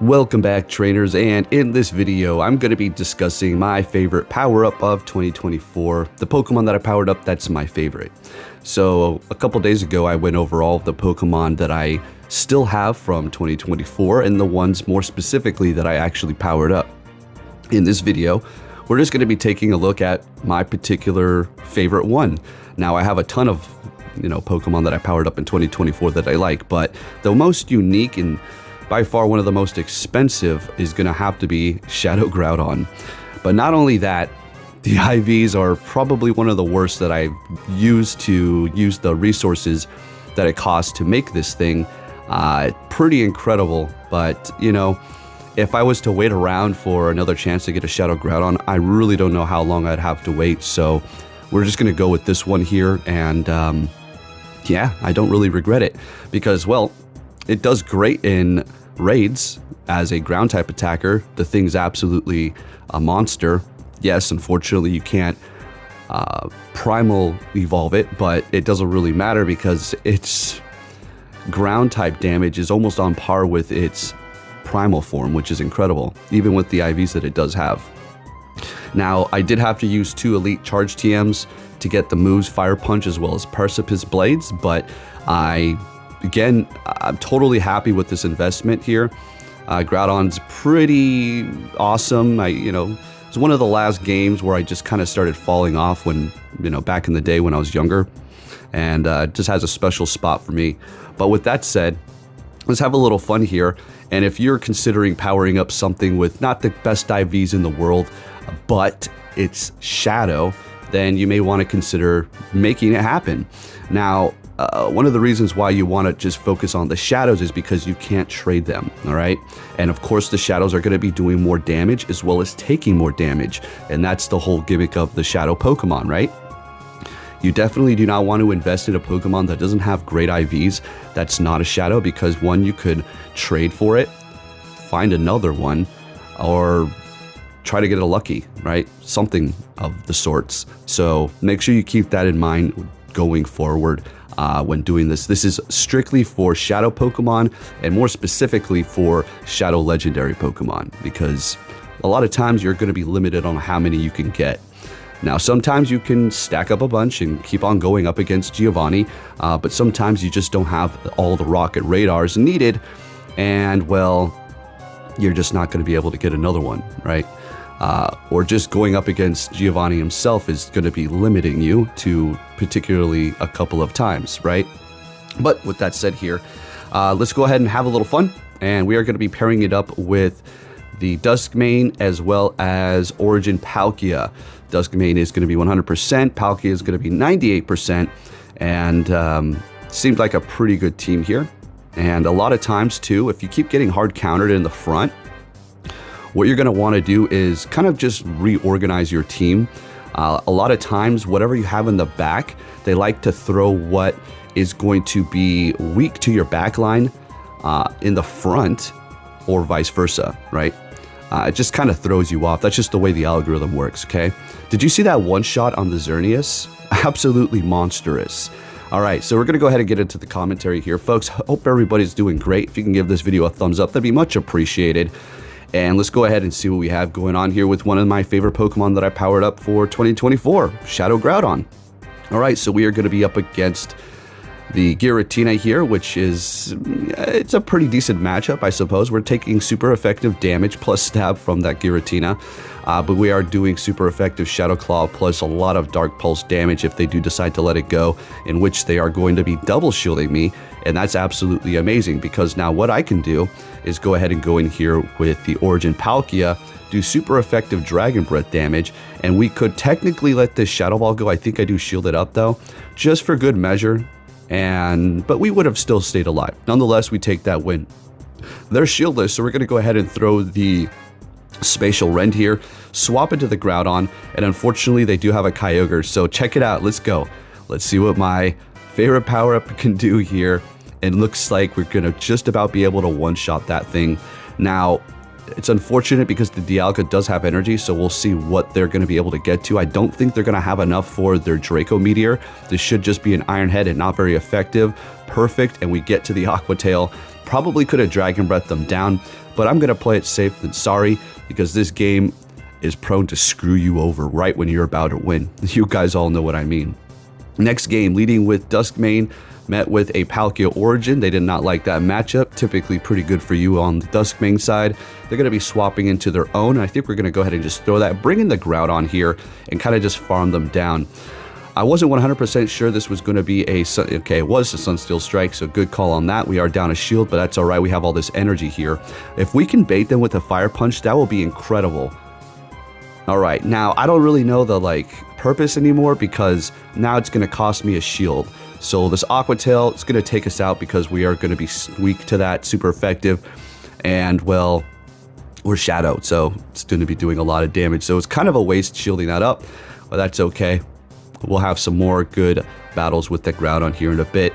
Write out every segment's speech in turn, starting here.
Welcome back, trainers, and in this video I'm going to be discussing my favorite power-up of 2024, the Pokemon that I powered up that's my favorite. So a couple days ago I went over all of the Pokemon that I still have from 2024 and the ones more specifically that I actually powered up. In this video we're just going to be taking a look at my particular favorite one. Now I have a ton of Pokemon that I powered up in 2024 that I like, but the most unique and by far one of the most expensive is going to have to be Shadow Groudon. But not only that, the IVs are probably one of the worst that I've used to use the resources that it costs to make this thing. Pretty incredible, but if I was to wait around for another chance to get a Shadow Groudon, I really don't know how long I'd have to wait. So we're just going to go with this one here, and yeah, I don't really regret it because, well, it does great in raids as a ground type attacker. The thing's absolutely a monster. Yes, unfortunately you can't primal evolve it, but it doesn't really matter because its ground type damage is almost on par with its primal form, which is incredible, even with the IVs that it does have. Now, I did have to use 2 elite charge TMs to get the moves Fire Punch as well as Precipice Blades, but I'm totally happy with this investment here. Groudon's pretty awesome. It's one of the last games where I just kind of started falling off when, back in the day when I was younger, and it just has a special spot for me. But with that said, let's have a little fun here. And if you're considering powering up something with not the best IVs in the world, but it's Shadow, then you may want to consider making it happen. Now, one of the reasons why you want to just focus on the shadows is because you can't trade them, all right? And of course, the shadows are going to be doing more damage as well as taking more damage. And that's the whole gimmick of the shadow Pokemon, right? You definitely do not want to invest in a Pokemon that doesn't have great IVs that's not a shadow, because one, you could trade for it, find another one, or try to get a lucky, right? Something of the sorts. So make sure you keep that in mind going forward. When doing this. This is strictly for Shadow Pokemon, and more specifically for Shadow Legendary Pokemon, because a lot of times you're going to be limited on how many you can get. Now, sometimes you can stack up a bunch and keep on going up against Giovanni, but sometimes you just don't have all the rocket radars needed, and well, you're just not going to be able to get another one, right? Or just going up against Giovanni himself is going to be limiting you to particularly a couple of times, right? But with that said here, let's go ahead and have a little fun. And we are going to be pairing it up with the Duskmane as well as Origin Palkia. Duskmane is going to be 100%, Palkia is going to be 98%, and seems like a pretty good team here. And a lot of times too, if you keep getting hard countered in the front, what you're going to want to do is kind of just reorganize your team. A lot of times, whatever you have in the back, they like to throw what is going to be weak to your back line in the front, or vice versa, right? It just kind of throws you off. That's just the way the algorithm works, okay? Did you see that one shot on the Xerneas? Absolutely monstrous. All right, so we're going to go ahead and get into the commentary here. Folks, hope everybody's doing great. If you can give this video a thumbs up, that'd be much appreciated. And let's go ahead and see what we have going on here with one of my favorite Pokemon that I powered up for 2024, Shadow Groudon. All right, so we are going to be up against the Giratina here, which is, it's a pretty decent matchup, I suppose. We're taking super effective damage plus stab from that Giratina, but we are doing super effective Shadow Claw plus a lot of Dark Pulse damage if they do decide to let it go, in which they are going to be double shielding me. And that's absolutely amazing, because now what I can do is go ahead and go in here with the Origin Palkia, do super effective Dragon Breath damage, and we could technically let this Shadow Ball go. I think I do shield it up though, just for good measure, but we would have still stayed alive. Nonetheless, we take that win. They're shieldless, so we're going to go ahead and throw the Spatial Rend here, swap into the Groudon, and unfortunately they do have a Kyogre, so check it out. Let's go. Let's see what my favorite power-up can do here. It looks like we're going to just about be able to one-shot that thing. Now, it's unfortunate because the Dialga does have energy, so we'll see what they're going to be able to get to. I don't think they're going to have enough for their Draco Meteor. This should just be an Iron Head and not very effective. Perfect, and we get to the Aqua Tail. Probably could have Dragon Breathed them down, but I'm going to play it safe than sorry because this game is prone to screw you over right when you're about to win. You guys all know what I mean. Next game, leading with Duskmane, met with a Palkia Origin. They did not like that matchup. Typically pretty good for you on the Duskmane side. They're going to be swapping into their own. I think we're going to go ahead and just throw that, bring in the Groudon here, and kind of just farm them down. I wasn't 100% sure this was going to be a... Okay, it was a Sunsteel Strike, so good call on that. We are down a shield, but that's all right. We have all this energy here. If we can bait them with a Fire Punch, that will be incredible. All right, now I don't really know the purpose anymore because now it's going to cost me a shield. So this Aqua Tail is going to take us out because we are going to be weak to that, super effective, and well, we're shadowed, so it's going to be doing a lot of damage. So it's kind of a waste shielding that up, but that's okay. We'll have some more good battles with the Groudon here in a bit.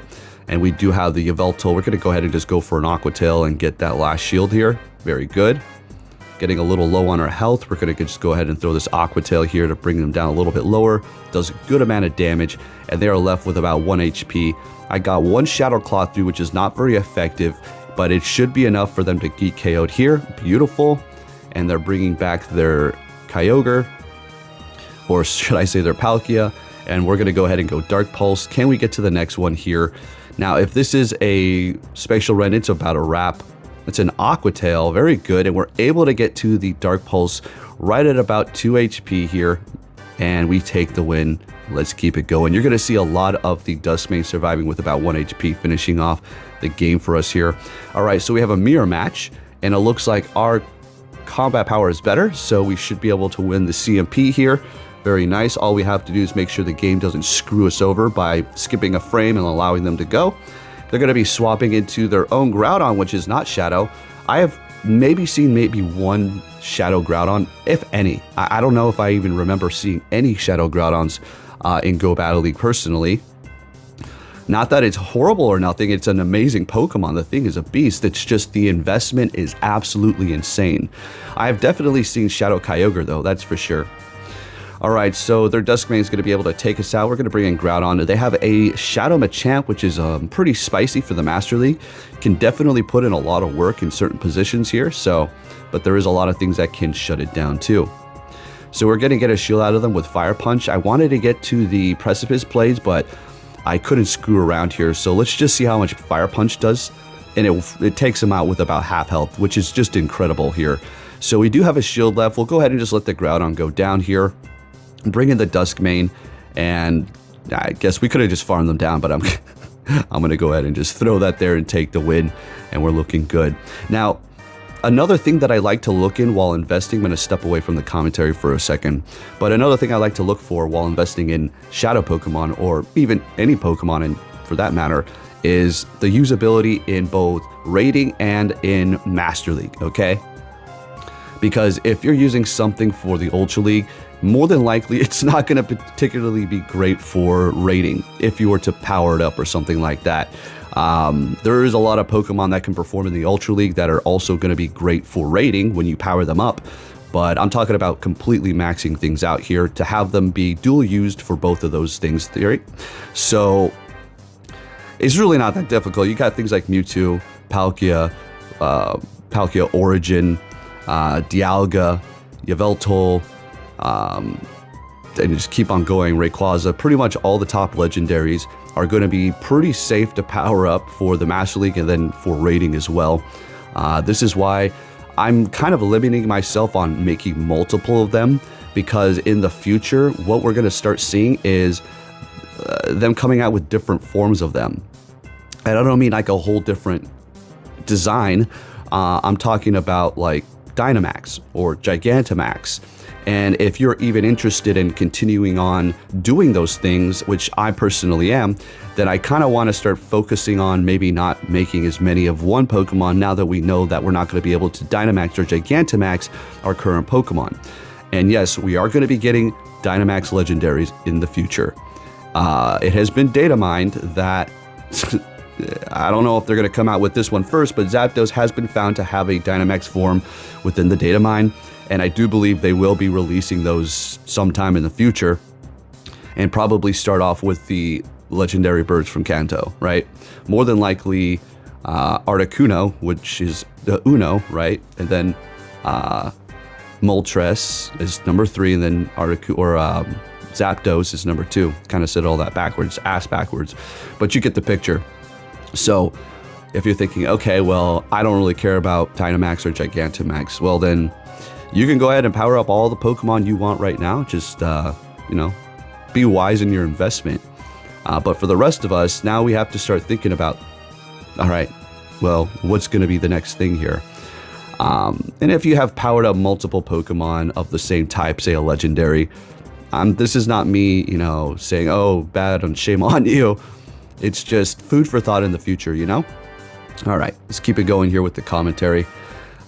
And we do have the Yveltal. We're going to go ahead and just go for an Aqua Tail and get that last shield here. Very good. Getting a little low on our health. We're going to just go ahead and throw this Aqua Tail here to bring them down a little bit lower. Does a good amount of damage. And they are left with about 1 HP. I got one Shadow Claw through, which is not very effective, but it should be enough for them to get KO'd here. Beautiful. And they're bringing back their Kyogre. Or should I say their Palkia. And we're going to go ahead and go Dark Pulse. Can we get to the next one here? Now, if this is a Spatial Rend, it's about a wrap. It's an Aqua Tail, very good. And we're able to get to the Dark Pulse right at about 2 HP here. And we take the win. Let's keep it going. You're going to see a lot of the Duskmane surviving with about 1 HP, finishing off the game for us here. All right, so we have a mirror match. And it looks like our combat power is better. So we should be able to win the CMP here. Very nice. All we have to do is make sure the game doesn't screw us over by skipping a frame and allowing them to go. They're going to be swapping into their own Groudon, which is not Shadow. I have maybe seen one Shadow Groudon, if any. I don't know if I even remember seeing any Shadow Groudons in Go Battle League personally. Not that it's horrible or nothing. It's an amazing Pokemon. The thing is a beast. It's just the investment is absolutely insane. I have definitely seen Shadow Kyogre, though. That's for sure. All right, so their Duskmane is going to be able to take us out. We're going to bring in Groudon. They have a Shadow Machamp, which is pretty spicy for the Master League. Can definitely put in a lot of work in certain positions here. But there is a lot of things that can shut it down too. So we're going to get a shield out of them with Fire Punch. I wanted to get to the Precipice plays, but I couldn't screw around here. So let's just see how much Fire Punch does. And it takes them out with about half health, which is just incredible here. So we do have a shield left. We'll go ahead and just let the Groudon go down here. Bring in the Duskmane, and I guess we could have just farmed them down, but I'm going to go ahead and just throw that there and take the win, and we're looking good. Now, another thing that I like to look in while investing, I'm going to step away from the commentary for a second, but another thing I like to look for while investing in Shadow Pokemon, or even any Pokemon and for that matter, is the usability in both rating and in Master League, okay? Because if you're using something for the Ultra League, more than likely it's not going to particularly be great for rating if you were to power it up or something like that. There is a lot of Pokemon that can perform in the Ultra League that are also going to be great for rating when you power them up. But I'm talking about completely maxing things out here to have them be dual used for both of those things theory. So it's really not that difficult. You got things like Mewtwo, Palkia, Palkia Origin, Dialga, Yveltal, and just keep on going. Rayquaza, pretty much all the top legendaries are going to be pretty safe to power up for the Master League and then for rating as well. This is why I'm kind of limiting myself on making multiple of them, because in the future, what we're going to start seeing is them coming out with different forms of them. And I don't mean like a whole different design. I'm talking about like Dynamax or Gigantamax. And if you're even interested in continuing on doing those things, which I personally am, then I kind of want to start focusing on maybe not making as many of one Pokemon now that we know that we're not going to be able to Dynamax or Gigantamax our current Pokemon. And yes, we are going to be getting Dynamax legendaries in the future. It has been data mined that I don't know if they're going to come out with this one first, but Zapdos has been found to have a Dynamax form within the data mine. And I do believe they will be releasing those sometime in the future, and probably start off with the legendary birds from Kanto, right? More than likely, Articuno, which is the Uno, right? And then Moltres is number 3, and then Zapdos is number 2. Kind of said all that backwards, ass backwards, but you get the picture. So if you're thinking, okay, well, I don't really care about Dynamax or Gigantamax, well then you can go ahead and power up all the Pokemon you want right now. Just, you know, be wise in your investment. But for the rest of us, now we have to start thinking about, all right, well, what's going to be the next thing here? And if you have powered up multiple Pokemon of the same type, say a legendary, this is not me, you know, saying, oh, bad and shame on you. It's just food for thought in the future, you know? All right, let's keep it going here with the commentary.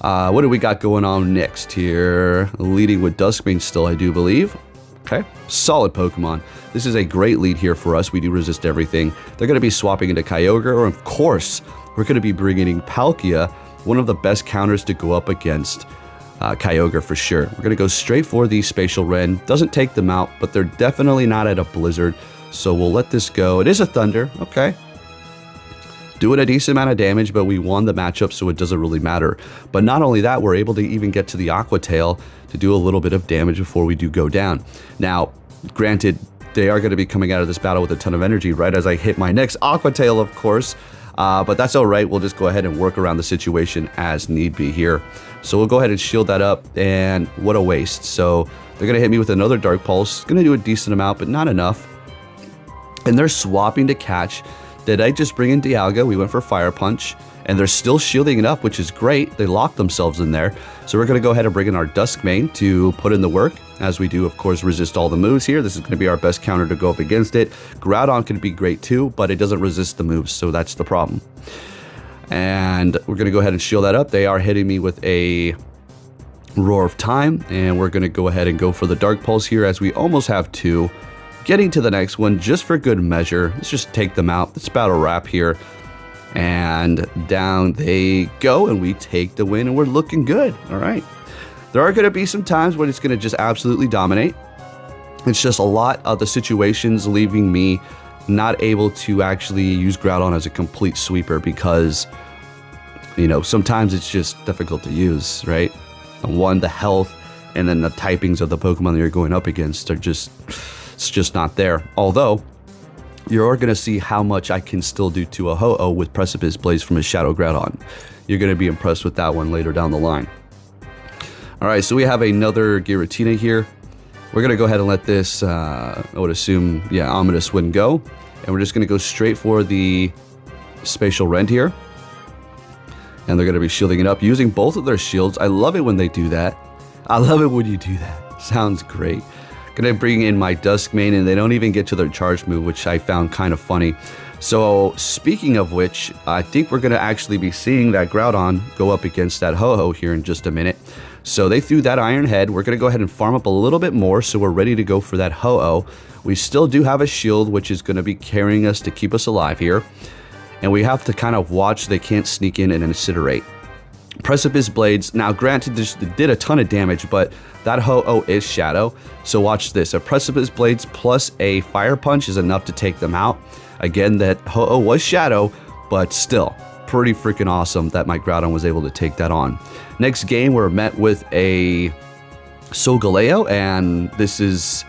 What do we got going on next here? Leading with Duskmane still, I do believe. Okay, solid Pokemon. This is a great lead here for us. We do resist everything. They're going to be swapping into Kyogre, or of course, we're going to be bringing in Palkia, one of the best counters to go up against Kyogre for sure. We're going to go straight for the Spatial Rend. Doesn't take them out, but they're definitely not at a Blizzard, so we'll let this go. It is a Thunder, okay. Doing a decent amount of damage, but we won the matchup, so it doesn't really matter. But not only that, we're able to even get to the Aqua Tail to do a little bit of damage before we do go down. Now, granted, they are going to be coming out of this battle with a ton of energy right as I hit my next Aqua Tail, of course. But that's all right. We'll just go ahead and work around the situation as need be here. So we'll go ahead and shield that up, and what a waste. So they're going to hit me with another Dark Pulse. Going to do a decent amount, but not enough. And they're swapping to catch. Did I just bring in Dialga? We went for Fire Punch, and they're still shielding it up, which is great. They locked themselves in there. So we're going to go ahead and bring in our Duskmane to put in the work, as we do, of course, resist all the moves here. This is going to be our best counter to go up against it. Groudon can be great too, but it doesn't resist the moves, so that's the problem. And we're going to go ahead and shield that up. They are hitting me with a Roar of Time, and we're going to go ahead and go for the Dark Pulse here, as we almost have 2. Getting to the next one just for good measure. Let's just take them out. Let's battle wrap here. And down they go, and we take the win, and we're looking good. All right. There are going to be some times when it's going to just absolutely dominate. It's just a lot of the situations leaving me not able to actually use Groudon as a complete sweeper because, you know, sometimes it's just difficult to use, right? One, the health, and then the typings of the Pokemon that you're going up against are just... it's just not there. Although, you're going to see how much I can still do to a Ho-Oh with Precipice Blaze from his Shadow Groudon. You're going to be impressed with that one later down the line. Alright, so we have another Giratina here. We're going to go ahead and let this, I would assume, yeah, Ominous Wind go. And we're just going to go straight for the Spatial Rend here. And they're going to be shielding it up using both of their shields. I love it when they do that. I love it when you do that. Sounds great. Gonna bring in my Duskmane, and they don't even get to their charge move, which I found kind of funny. So speaking of which, I think we're gonna actually be seeing that Groudon go up against that Ho-Oh here in just a minute. So they threw that Iron Head. We're gonna go ahead and farm up a little bit more, so we're ready to go for that Ho-Oh. We still do have a shield, which is gonna be carrying us to keep us alive here. And we have to kind of watch they can't sneak in and incinerate. Precipice Blades, now granted this did a ton of damage, but that Ho-Oh is Shadow, so watch this. A Precipice Blades plus a Fire Punch is enough to take them out. Again, that Ho-Oh was Shadow, but still, pretty freaking awesome that my Groudon was able to take that on. Next game, we're met with a Solgaleo, and this is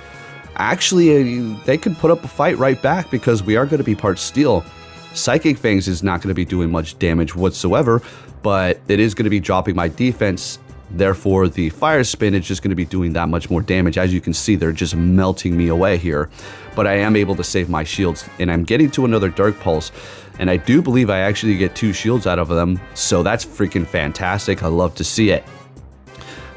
actually, they could put up a fight right back because we are going to be part Steel. Psychic Fangs is not going to be doing much damage whatsoever, but it is going to be dropping my defense. Therefore, the Fire Spin is just going to be doing that much more damage. As you can see, they're just melting me away here. But I am able to save my shields, and I'm getting to another Dark Pulse. And I do believe I actually get 2 shields out of them, so that's freaking fantastic. I love to see it.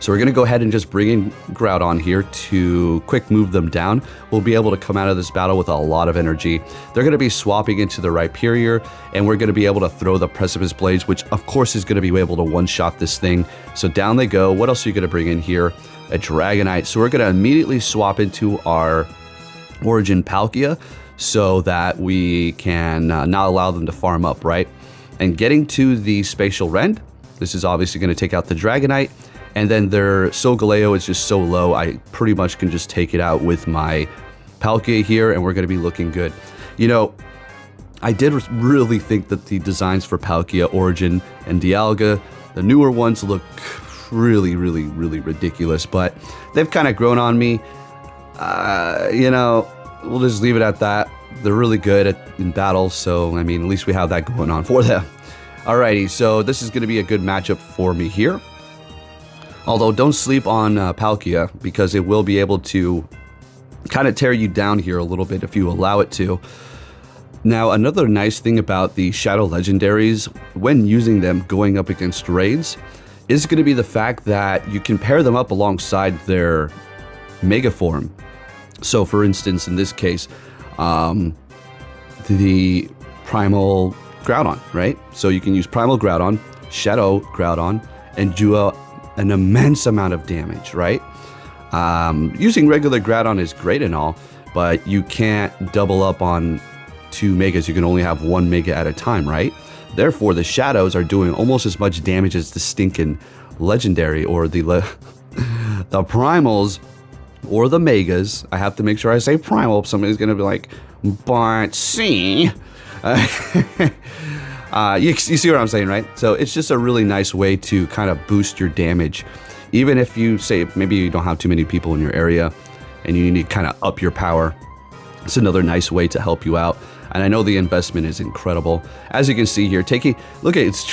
So we're going to go ahead and just bring in Groudon here to quick move them down. We'll be able to come out of this battle with a lot of energy. They're going to be swapping into the Rhyperior, and we're going to be able to throw the Precipice Blades, which of course is going to be able to one-shot this thing. So down they go. What else are you going to bring in here? A Dragonite. So we're going to immediately swap into our Origin Palkia so that we can not allow them to farm up, right? And getting to the Spatial Rend, this is obviously going to take out the Dragonite. And then their Solgaleo is just so low, I pretty much can just take it out with my Palkia here, and we're going to be looking good. You know, I did really think that the designs for Palkia, Origin, and Dialga, the newer ones, look really ridiculous, but they've kind of grown on me. You know, we'll just leave it at that. They're really good in battle, so I mean, at least we have that going on for them. Alrighty, so this is going to be a good matchup for me here. Although, don't sleep on Palkia, because it will be able to kind of tear you down here a little bit if you allow it to. Now, another nice thing about the Shadow Legendaries, when using them going up against raids, is going to be the fact that you can pair them up alongside their Mega Form. So, for instance, in this case, the Primal Groudon, right? So you can use Primal Groudon, Shadow Groudon, and do an immense amount of damage, right? Using regular Groudon is great and all, but you can't double up on 2 Megas. You can only have 1 Mega at a time, right? Therefore, the Shadows are doing almost as much damage as the stinking Legendary or the Primals or the Megas. I have to make sure I say Primal. Somebody's going to be like, but see... you see what I'm saying, right? So it's just a really nice way to kind of boost your damage. Even if you say maybe you don't have too many people in your area and you need to kind of up your power, it's another nice way to help you out. And I know the investment is incredible. As you can see here, look at it's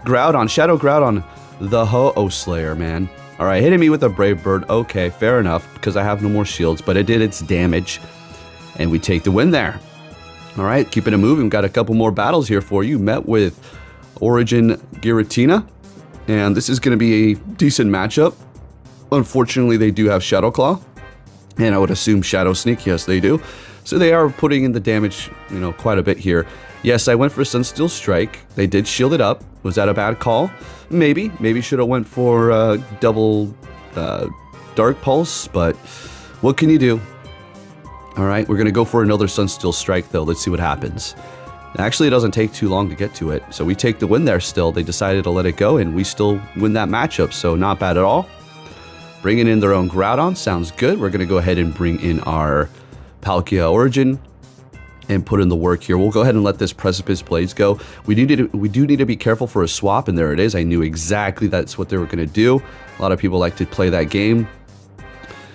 Groudon, Shadow Groudon, the Ho-Oh Slayer, man. All right, hitting me with a Brave Bird. Okay, fair enough, because I have no more shields, but it did its damage. And we take the win there. All right, keeping it moving. We've got a couple more battles here for you. Met with Origin Giratina, and this is going to be a decent matchup. Unfortunately, they do have Shadow Claw, and I would assume Shadow Sneak. Yes, they do. So they are putting in the damage, you know, quite a bit here. Yes, I went for Sunsteel Strike. They did shield it up. Was that a bad call? Maybe. Maybe should have went for double Dark Pulse, but what can you do? All right, we're going to go for another Sunsteel Strike, though. Let's see what happens. Actually, it doesn't take too long to get to it, so we take the win there still. They decided to let it go, and we still win that matchup, so not bad at all. Bringing in their own Groudon sounds good. We're going to go ahead and bring in our Palkia Origin and put in the work here. We'll go ahead and let this Precipice Blades go. We do need to be careful for a swap, and there it is. I knew exactly that's what they were going to do. A lot of people like to play that game.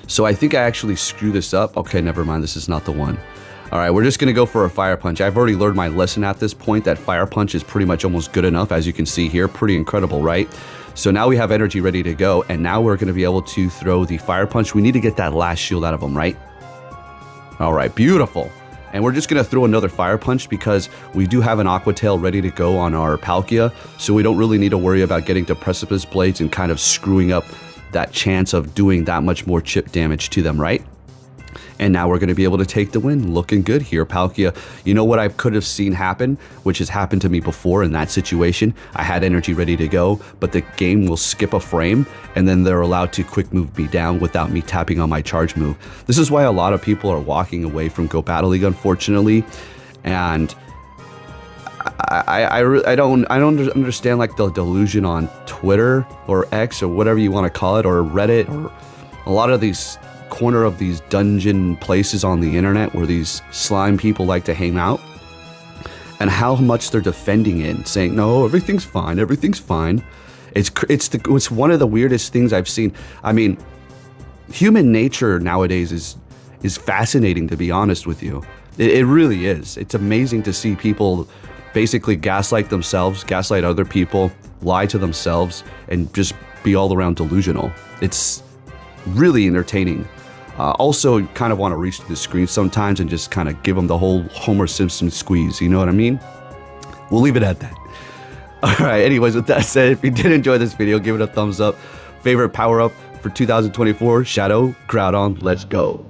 So I think I actually screwed this up. Okay, never mind. This is not the one. All right, we're just going to go for a Fire Punch. I've already learned my lesson at this point that Fire Punch is pretty much almost good enough, as you can see here. Pretty incredible, right? So now we have energy ready to go, and now we're going to be able to throw the Fire Punch. We need to get that last shield out of them, right? All right, beautiful. And we're just going to throw another Fire Punch because we do have an Aqua Tail ready to go on our Palkia, so we don't really need to worry about getting to Precipice Blades and kind of screwing up that chance of doing that much more chip damage to them, right? And now we're going to be able to take the win. Looking good here, Palkia. You know what I could have seen happen, which has happened to me before in that situation? I had energy ready to go, but the game will skip a frame, and then they're allowed to quick move me down without me tapping on my charge move. This is why a lot of people are walking away from Go Battle League, unfortunately. And I don't understand like the delusion on Twitter or X or whatever you want to call it, or Reddit, or a lot of these corner of these dungeon places on the internet where these slime people like to hang out, and how much they're defending it and saying, no, everything's fine, everything's fine. It's one of the weirdest things I've seen. I mean, human nature nowadays is fascinating, to be honest with you. It really is. It's amazing to see people basically gaslight themselves, gaslight other people, lie to themselves, and just be all around delusional. It's really entertaining. Also, kind of want to reach to the screen sometimes and just kind of give them the whole Homer Simpson squeeze, you know what I mean? We'll leave it at that. All right, anyways, with that said, if you did enjoy this video, give it a thumbs up. Favorite power-up for 2024, Shadow Groudon. Let's go.